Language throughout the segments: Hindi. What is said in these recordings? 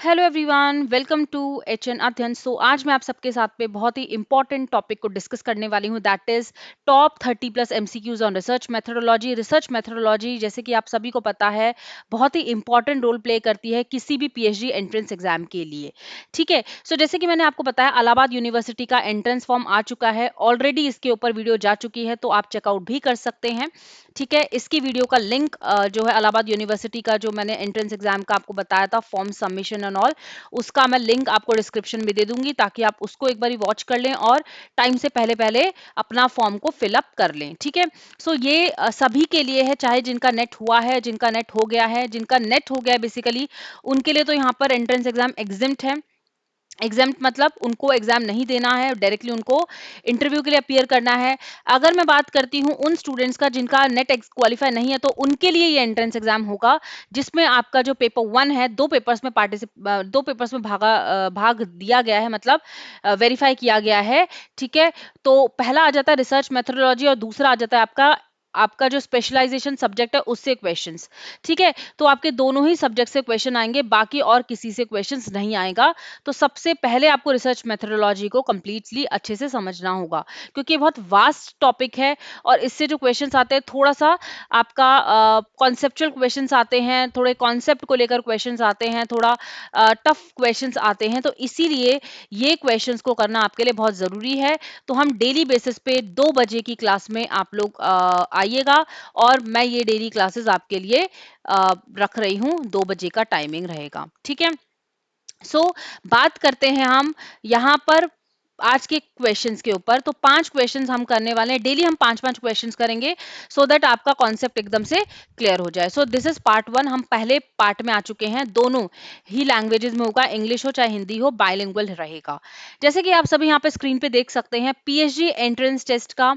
Hello everyone, welcome to H N Adhyayan. So आज मैं आप सबके साथ पे बहुत ही इंपॉर्टेंट टॉपिक को डिस्कस करने वाली हूँ, that is top 30 plus MCQs on research methodology. Research methodology जैसे कि आप सभी को पता है बहुत ही इंपॉर्टेंट रोल प्ले करती है किसी भी पीएचडी एंट्रेंस एग्जाम के लिए। ठीक है, सो जैसे कि मैंने आपको बताया इलाहाबाद यूनिवर्सिटी का एंट्रेंस फॉर्म आ चुका है, ऑलरेडी इसके ऊपर वीडियो जा चुकी है, तो आप चेकआउट भी कर सकते हैं। ठीक है, इसकी वीडियो का लिंक जो है इलाहाबाद यूनिवर्सिटी का जो मैंने एंट्रेंस एग्जाम का आपको बताया था, फॉर्म सबमिशन एंड ऑल, उसका मैं लिंक आपको डिस्क्रिप्शन में दे दूंगी ताकि आप उसको एक बार वॉच कर लें और टाइम से पहले पहले अपना फॉर्म को फिलअप कर लें। ठीक है, सो ये सभी के लिए है, चाहे जिनका नेट हुआ है, जिनका नेट हो गया है, जिनका नेट हो गया है बेसिकली उनके लिए तो यहाँ पर एंट्रेंस एग्जाम एग्जिम्ट है। एग्जाम मतलब उनको एग्जाम नहीं देना है, डायरेक्टली उनको इंटरव्यू के लिए अपीयर करना है। अगर मैं बात करती हूँ उन स्टूडेंट्स का जिनका नेट क्वालिफाई नहीं है, तो उनके लिए ये एंट्रेंस एग्जाम होगा जिसमें आपका जो पेपर 1 है, दो पेपर्स में भाग दिया गया है, मतलब वेरीफाई किया गया है। ठीक है, तो पहला आ जाता है रिसर्च मेथोडोलॉजी और दूसरा आ जाता है आपका आपका जो स्पेशलाइजेशन सब्जेक्ट है उससे क्वेश्चंस। ठीक है, तो आपके दोनों ही सब्जेक्ट से क्वेश्चन आएंगे, बाकी और किसी से क्वेश्चंस नहीं आएगा। तो सबसे पहले आपको रिसर्च मेथोडोलॉजी को कंप्लीटली अच्छे से समझना होगा, क्योंकि ये बहुत वास्ट टॉपिक है और इससे जो क्वेश्चंस आते हैं थोड़ा सा आपका कॉन्सेप्चुअल क्वेश्चंस आते हैं, थोड़े कॉन्सेप्ट को लेकर क्वेश्चंस आते हैं, थोड़ा टफ क्वेश्चंस आते हैं, तो इसीलिए ये क्वेश्चंस को करना आपके लिए बहुत ज़रूरी है। तो हम डेली बेसिस पे 2 बजे की क्लास में आप लोग आइएगा और मैं ये डेली क्लासेस आपके लिए रख रही हूँ, 2 बजे का टाइमिंग रहेगा। ठीक है, बात करते हैं हम यहाँ पर आज के क्वेश्चंस के ऊपर। तो 5 क्वेश्चंस हम करने वाले हैं, डेली हम 5-5 क्वेश्चंस करेंगे सो दैट आपका कॉन्सेप्ट एकदम से क्लियर हो जाए। So this is part 1। हम पहले पार्ट में आ चुके हैं, दोनों ही लैंग्वेजेस में होगा, इंग्लिश हो चाहे हिंदी हो, बाइलिंगुअल रहेगा। जैसे कि आप सभी यहाँ पे स्क्रीन पे देख सकते हैं, पीएचडी एंट्रेंस टेस्ट का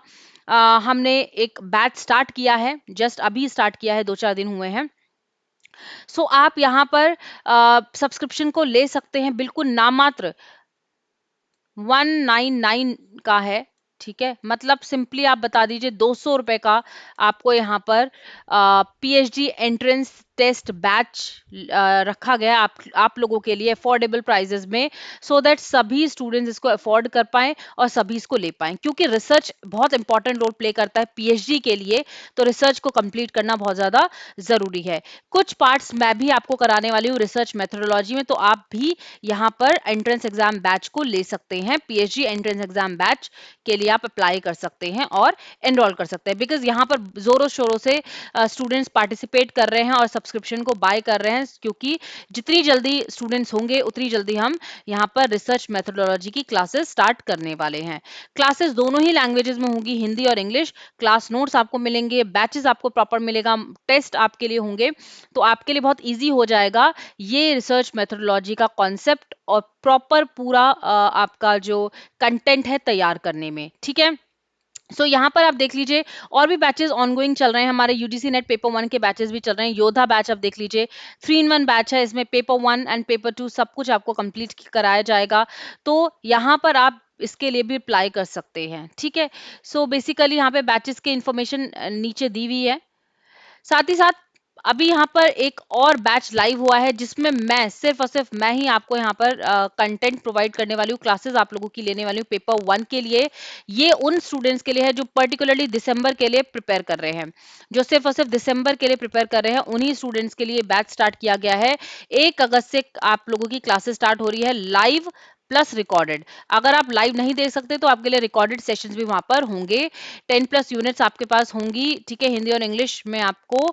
हमने एक बैच स्टार्ट किया है, जस्ट अभी स्टार्ट किया है, 2-4 दिन हुए हैं। आप यहाँ पर सब्सक्रिप्शन को ले सकते हैं, बिल्कुल नामात्र 199 का है। ठीक है, मतलब सिंपली आप बता दीजिए 200 रुपए का आपको यहाँ पर पीएचडी एंट्रेंस टेस्ट बैच रखा गया है आप लोगों के लिए अफोर्डेबल प्राइजेस में, सो दैट सभी स्टूडेंट्स इसको अफोर्ड कर पाएं और सभी इसको ले पाएं, क्योंकि रिसर्च बहुत इंपॉर्टेंट रोल प्ले करता है पीएचडी के लिए। तो रिसर्च को कंप्लीट करना बहुत ज्यादा जरूरी है। कुछ पार्ट्स मैं भी आपको कराने वाली हूँ रिसर्च मेथोडोलॉजी में, तो आप भी यहाँ पर एंट्रेंस एग्जाम बैच को ले सकते हैं। पीएचडी एंट्रेंस एग्जाम बैच के लिए आप अप्लाई कर सकते हैं और एनरोल कर सकते हैं, बिकॉज यहाँ पर जोरों शोरों से स्टूडेंट्स पार्टिसिपेट कर रहे हैं और सब्सक्रिप्शन को बाय कर रहे हैं, क्योंकि जितनी जल्दी स्टूडेंट्स होंगे उतनी जल्दी हम यहाँ पर रिसर्च मेथोडोलॉजी की क्लासेस स्टार्ट करने वाले हैं। क्लासेस दोनों ही लैंग्वेजेस में होंगी, हिंदी और इंग्लिश। क्लास नोट्स आपको मिलेंगे, बैचेस आपको प्रॉपर मिलेगा, टेस्ट आपके लिए होंगे, तो आपके लिए बहुत ईजी हो जाएगा ये रिसर्च मेथोडोलॉजी का कॉन्सेप्ट और प्रॉपर पूरा आपका जो कंटेंट है तैयार करने में। ठीक है, यहाँ पर आप देख लीजिए और भी बैचेस ऑनगोइंग चल रहे हैं, हमारे यूजीसी नेट पेपर 1 के बैचेस भी चल रहे हैं। योद्धा बैच आप देख लीजिए, 3 in 1 बैच है, इसमें पेपर 1 एंड पेपर 2 सब कुछ आपको कंप्लीट कराया जाएगा। तो यहाँ पर आप इसके लिए भी अप्लाई कर सकते हैं। ठीक है, बेसिकली यहाँ पे बैचेस की इंफॉर्मेशन नीचे दी हुई है। साथ ही साथ अभी यहाँ पर एक और बैच लाइव हुआ है, जिसमें मैं सिर्फ और सिर्फ मैं ही आपको यहाँ पर कंटेंट प्रोवाइड करने वाली हूँ, क्लासेस आप लोगों की लेने वाली हूँ पेपर 1 के लिए। ये उन स्टूडेंट्स के लिए है जो पर्टिकुलरली दिसंबर के लिए प्रिपेयर कर रहे हैं, जो सिर्फ और सिर्फ दिसंबर के लिए प्रिपेयर कर रहे हैं, उन्हीं स्टूडेंट्स के लिए बैच स्टार्ट किया गया है। 1 अगस्त से आप लोगों की क्लासेस स्टार्ट हो रही है, लाइव प्लस रिकॉर्डेड। अगर आप लाइव नहीं देख सकते तो आपके लिए रिकॉर्डेड सेशंस भी वहां पर होंगे। 10+ यूनिट्स आपके पास होंगी। ठीक है, हिंदी और इंग्लिश में आपको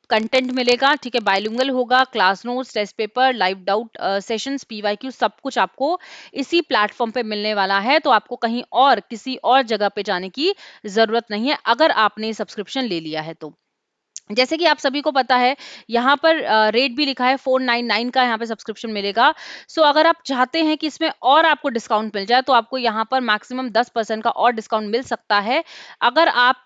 कंटेंट मिलेगा। ठीक है, बाइलिंगुअल होगा, class notes, test paper, live doubt sessions, PYQ, सब कुछ आपको इसी प्लेटफॉर्म पे मिलने वाला है। तो आपको कहीं और किसी और जगह पे जाने की जरूरत नहीं है अगर आपने सब्सक्रिप्शन ले लिया है तो। जैसे कि आप सभी को पता है, यहाँ पर रेट भी लिखा है 499 का यहाँ पे सब्सक्रिप्शन मिलेगा। अगर आप चाहते हैं कि इसमें और आपको डिस्काउंट मिल जाए, तो आपको यहाँ पर मैक्सिमम 10% का और डिस्काउंट मिल सकता है अगर आप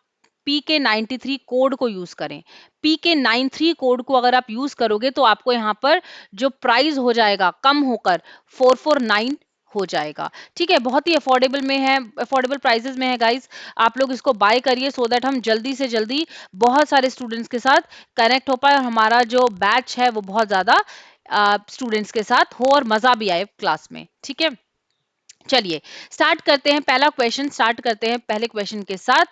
PK93 कोड को यूज करें। PK93 कोड को अगर आप यूज करोगे तो आपको यहाँ पर जो प्राइस हो जाएगा कम होकर 449 हो जाएगा। ठीक है, बहुत ही अफोर्डेबल में है, अफोर्डेबल प्राइसेस में है गाइस। आप लोग इसको बाय करिए सो दैट हम जल्दी से जल्दी बहुत सारे स्टूडेंट्स के साथ कनेक्ट हो पाए और हमारा जो बैच है वो बहुत ज्यादा स्टूडेंट्स के साथ हो और मजा भी आए क्लास में। ठीक है, चलिए स्टार्ट करते हैं, पहला क्वेश्चन स्टार्ट करते हैं पहले क्वेश्चन के साथ।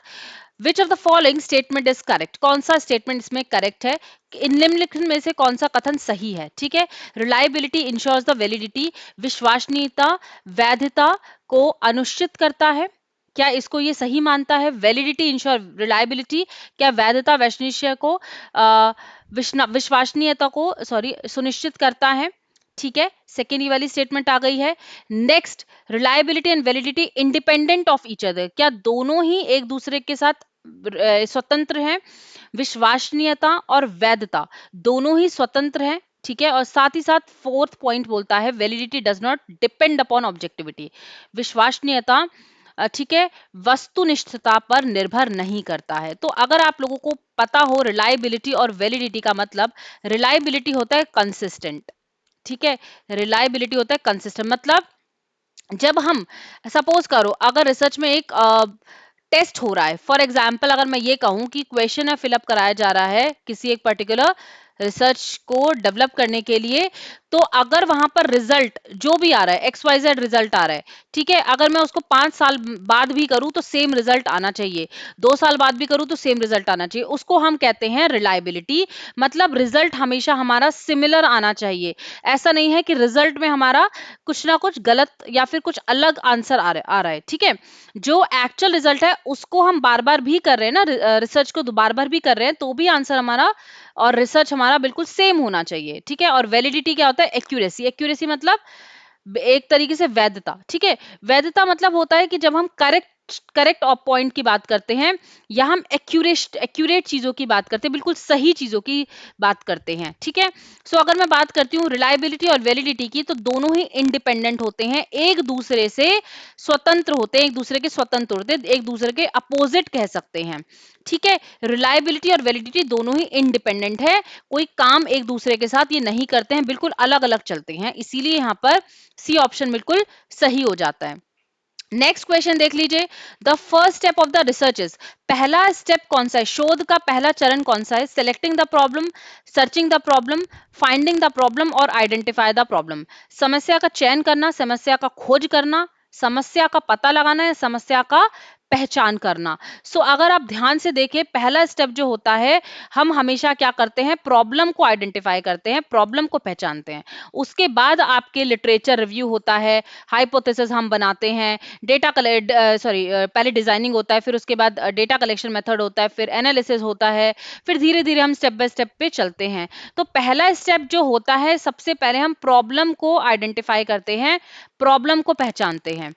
Which of the following statement is correct, कौन सा स्टेटमेंट इसमें करेक्ट है, इन निम्नलिखित में से कौन सा कथन सही है। ठीक है, रिलायबिलिटी इंश्योर्स द वैलिडिटी, विश्वसनीयता वैधता को अनुश्चित करता है, क्या इसको ये सही मानता है। वैलिडिटी इंश्योर रिलायबिलिटी, क्या वैधता वैश्विक को विश्वसनीयता को सुनिश्चित करता है। ठीक है, सेकेंड ये वाली स्टेटमेंट आ गई है। Next, reliability and validity independent of each other, क्या दोनों ही एक दूसरे के साथ स्वतंत्र हैं। विश्वसनीयता और वैधता दोनों ही स्वतंत्र हैं। ठीक है, और साथ ही साथ फोर्थ पॉइंट बोलता है validity does not depend upon objectivity, विश्वसनीयता ठीक है वस्तुनिष्ठता पर निर्भर नहीं करता है। तो अगर आप लोगों को पता हो रिलायबिलिटी और वैलिडिटी का मतलब, रिलायबिलिटी होता है कंसिस्टेंट, ठीक है, रिलायबिलिटी होता है कंसिस्टेंट, मतलब जब हम सपोज करो अगर रिसर्च में एक टेस्ट हो रहा है, फॉर एग्जाम्पल अगर मैं ये कहूं कि क्वेश्चन है फिलअप कराया जा रहा है किसी एक पर्टिकुलर रिसर्च को डेवलप करने के लिए, तो अगर वहां पर रिजल्ट जो भी आ रहा है XYZ रिजल्ट आ रहा है, ठीक है, अगर मैं उसको 5 साल बाद भी करूं तो सेम रिजल्ट आना चाहिए, 2 साल बाद भी करूं तो सेम रिजल्ट आना चाहिए, उसको हम कहते हैं रिलायबिलिटी। मतलब रिजल्ट हमेशा हमारा सिमिलर आना चाहिए, ऐसा नहीं है कि रिजल्ट में हमारा कुछ ना कुछ गलत या फिर कुछ अलग आंसर आ रहा है। ठीक है, जो एक्चुअल रिजल्ट है उसको हम बार बार भी कर रहे हैं ना, रिसर्च को बार बार भी कर रहे हैं तो भी आंसर हमारा और रिसर्च हमारा बिल्कुल सेम होना चाहिए। ठीक है, और वैलिडिटी क्या होता है, एक्यूरेसी, एक्यूरेसी मतलब एक तरीके से वैधता। ठीक है, वैधता मतलब होता है कि जब हम करेक्ट करेक्ट ऑफ पॉइंट की बात करते हैं या हम एक्यूरेट चीजों की बात करते हैं, बिल्कुल सही चीजों की बात करते हैं। ठीक है, सो अगर मैं बात करती हूँ रिलायबिलिटी और वैलिडिटी की, तो दोनों ही इंडिपेंडेंट होते हैं, एक दूसरे से स्वतंत्र होते हैं, एक दूसरे के स्वतंत्र होते हैं, एक दूसरे के अपोजिट कह सकते हैं। ठीक है, रिलायबिलिटी और वैलिडिटी दोनों ही इंडिपेंडेंट है, कोई काम एक दूसरे के साथ ये नहीं करते हैं, बिल्कुल अलग अलग चलते हैं, इसीलिए यहाँ पर सी ऑप्शन बिल्कुल सही हो जाता है। नेक्स्ट क्वेश्चन देख लीजिए, the first step of the research is, पहला स्टेप कौन सा है, शोध का पहला चरण कौन सा है। Selecting the problem, searching the problem, finding the problem और आइडेंटिफाई द प्रॉब्लम। समस्या का चयन करना, समस्या का खोज करना, समस्या का पता लगाना या समस्या का पहचान करना। सो अगर आप ध्यान से देखें, पहला स्टेप जो होता है, हम हमेशा क्या करते हैं, प्रॉब्लम को आइडेंटिफाई करते हैं, प्रॉब्लम को पहचानते हैं, उसके बाद आपके लिटरेचर रिव्यू होता है, हाइपोथेसिस हम बनाते हैं, डेटा कलेक्ट पहले डिजाइनिंग होता है, फिर उसके बाद डेटा कलेक्शन मेथड होता है, फिर एनालिसिस होता है, फिर धीरे धीरे हम स्टेप बाय स्टेप पे चलते हैं। तो पहला स्टेप जो होता है, सबसे पहले हम प्रॉब्लम को आइडेंटिफाई करते हैं, प्रॉब्लम को पहचानते हैं।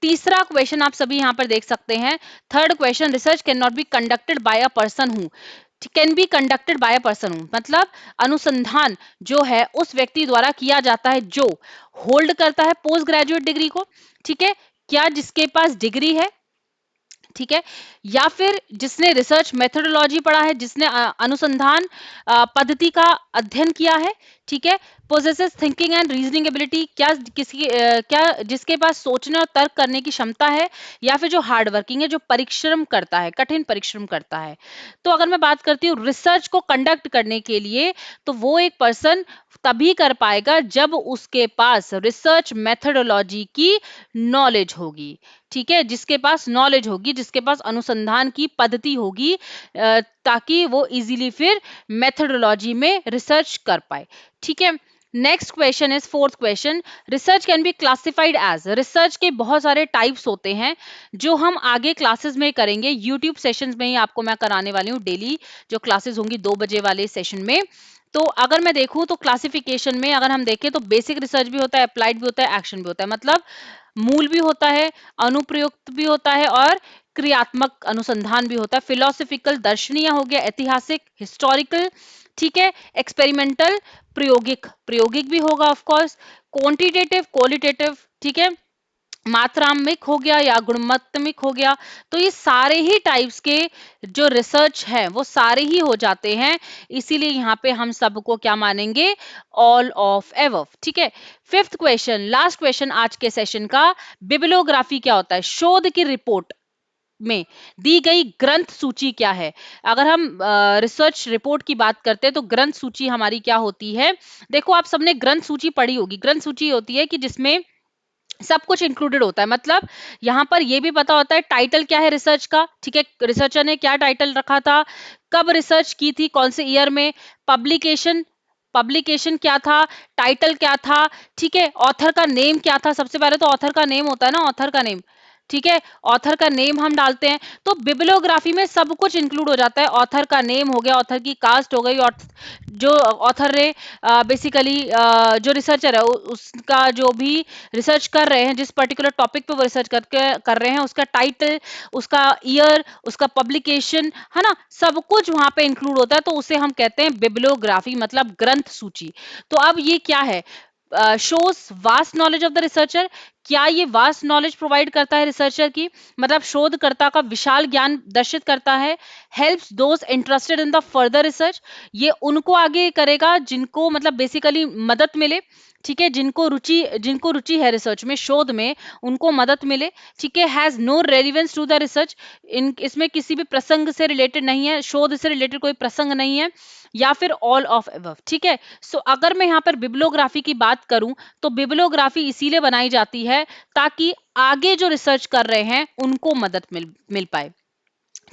तीसरा क्वेश्चन आप सभी यहां पर देख सकते हैं, third question, research can not be conducted by a person who, can be conducted by a person who मतलब अनुसंधान जो है उस व्यक्ति द्वारा किया जाता है जो होल्ड करता है पोस्ट ग्रेजुएट डिग्री को, ठीक है, क्या जिसके पास डिग्री है, ठीक है, या फिर जिसने रिसर्च मेथोडोलॉजी पढ़ा है, जिसने अनुसंधान पद्धति का अध्ययन किया है, ठीक है, possesses thinking and reasoning ability, क्या जिसके पास सोचने और तर्क करने की क्षमता है, या फिर जो हार्ड वर्किंग है, जो परिश्रम करता है, कठिन परिश्रम करता है। तो अगर मैं बात करती हूँ रिसर्च को कंडक्ट करने के लिए, तो वो एक पर्सन तभी कर पाएगा जब उसके पास रिसर्च मेथोडोलॉजी की नॉलेज होगी, ठीक है, जिसके पास नॉलेज होगी, जिसके पास अनुसंधान की पद्धति होगी, ताकि वो इजीली फिर मेथोडोलॉजी में रिसर्च कर पाए। ठीक है, next question is fourth question, research can be classified as, research के बहुत सारे टाइप्स होते हैं जो हम आगे क्लासेस में करेंगे, यूट्यूब सेशंस में ही आपको मैं कराने वाली हूँ, डेली जो क्लासेस होंगी 2 बजे वाले सेशन में। तो अगर मैं देखूं तो क्लासिफिकेशन में अगर हम देखें तो बेसिक रिसर्च भी होता है, अप्लाइड भी होता है, एक्शन भी होता है, मतलब मूल भी होता है, अनुप्रयुक्त भी होता है और क्रियात्मक अनुसंधान भी होता है। फिलोसफिकल दर्शनीय हो गया, ऐतिहासिक हिस्टोरिकल, ठीक है, एक्सपेरिमेंटल प्रायोगिक, प्रायोगिक भी होगा ऑफ कोर्स, क्वांटिटेटिव क्वालिटेटिव, ठीक है, मात्रात्मक हो गया या गुणात्मक हो गया। तो ये सारे ही टाइप्स के जो रिसर्च है वो सारे ही हो जाते हैं, इसीलिए यहाँ पे हम सबको क्या मानेंगे, ऑल ऑफ एबव। ठीक है, फिफ्थ क्वेश्चन, लास्ट क्वेश्चन आज के सेशन का, बिब्लियोग्राफी क्या होता है, शोध की रिपोर्ट, में दी गई ग्रंथ सूची क्या है? अगर हम रिसर्च रिपोर्ट की बात करते हैं तो ग्रंथ सूची हमारी क्या होती है? देखो आप सबने ग्रंथ सूची पढ़ी होगी। ग्रंथ सूची होती है कि जिसमें सब कुछ इंक्लूडेड होता है। मतलब यहाँ पर ये भी पता होता है टाइटल क्या है रिसर्च का, ठीक है, रिसर्चर ने क्या टाइटल रखा था, कब रिसर्च की थी, कौन से ईयर में, पब्लिकेशन पब्लिकेशन क्या था, टाइटल क्या था, ठीक है, ऑथर का नेम क्या था। सबसे पहले तो ऑथर का नेम होता है ना, ऑथर का नेम, ठीक है, ऑथर का नेम हम डालते हैं। तो बिब्लियोग्राफी में सब कुछ इंक्लूड हो जाता है। ऑथर का नेम हो गया, ऑथर की कास्ट हो गई, और जो ऑथर ने बेसिकली जो रिसर्चर है उसका जो भी रिसर्च कर रहे हैं, जिस पर्टिकुलर टॉपिक पे वो रिसर्च करके कर रहे हैं, उसका टाइटल, उसका ईयर, उसका पब्लिकेशन, है ना, सब कुछ वहां पे इंक्लूड होता है। तो उसे हम कहते हैं बिब्लियोग्राफी, मतलब ग्रंथ सूची। तो अब ये क्या है? Shows vast knowledge of the researcher. क्या ये वास्ट नॉलेज प्रोवाइड करता है रिसर्चर की, मतलब शोधकर्ता का विशाल ज्ञान दर्शित करता है। Helps those interested in the further research. ये उनको आगे करेगा जिनको मतलब बेसिकली मदद मिले, ठीक है, जिनको रुचि है रिसर्च में, शोध में, उनको मदद मिले, ठीक है। Has no relevance to the research. इसमें किसी भी प्रसंग से रिलेटेड नहीं है, शोध से रिलेटेड कोई प्रसंग नहीं है, या फिर ऑल ऑफ अबव, ठीक है। सो अगर मैं यहाँ पर बिब्लियोग्राफी की बात करूं तो बिब्लियोग्राफी इसीलिए बनाई जाती है ताकि आगे जो रिसर्च कर रहे हैं उनको मदद मिल पाए,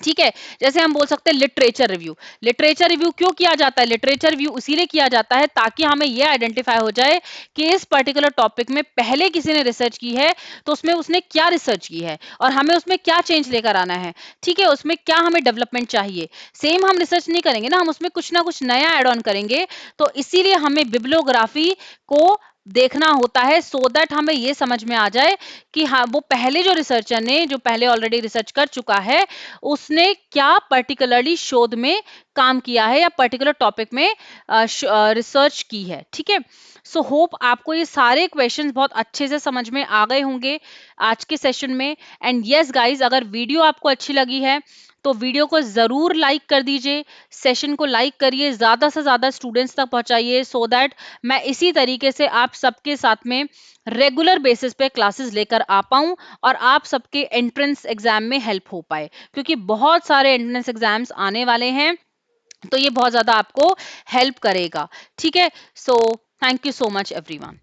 ठीक है। जैसे हम बोल सकते हैं लिटरेचर रिव्यू। लिटरेचर रिव्यू क्यों किया जाता है? लिटरेचर रिव्यू इसीलिए किया जाता है ताकि हमें यह आइडेंटिफाई हो जाए कि इस पर्टिकुलर टॉपिक में पहले किसी ने रिसर्च की है तो उसमें उसने क्या रिसर्च की है और हमें उसमें क्या चेंज लेकर आना है, ठीक है, उसमें क्या हमें डेवलपमेंट चाहिए। सेम हम रिसर्च नहीं करेंगे ना, हम उसमें कुछ ना कुछ नया एड ऑन करेंगे। तो इसीलिए हमें बिब्लियोग्राफी को देखना होता है, सो दैट हमें यह समझ में आ जाए कि हाँ, वो पहले जो रिसर्चर ने जो पहले ऑलरेडी रिसर्च कर चुका है उसने क्या पर्टिकुलरली शोध में काम किया है या पर्टिकुलर टॉपिक में रिसर्च की है, ठीक है। सो होप आपको ये सारे क्वेश्चंस बहुत अच्छे से समझ में आ गए होंगे आज के सेशन में। एंड यस गाइस, अगर वीडियो आपको अच्छी लगी है तो वीडियो को जरूर लाइक कर दीजिए, सेशन को लाइक करिए, ज्यादा से ज्यादा स्टूडेंट्स तक पहुंचाइए, सो दैट मैं इसी तरीके से आप सबके साथ में रेगुलर बेसिस पे क्लासेस लेकर आ पाऊं और आप सबके एंट्रेंस एग्जाम में हेल्प हो पाए, क्योंकि बहुत सारे एंट्रेंस एग्जाम्स आने वाले हैं, तो ये बहुत ज्यादा आपको हेल्प करेगा, ठीक है। So thank you so much everyone.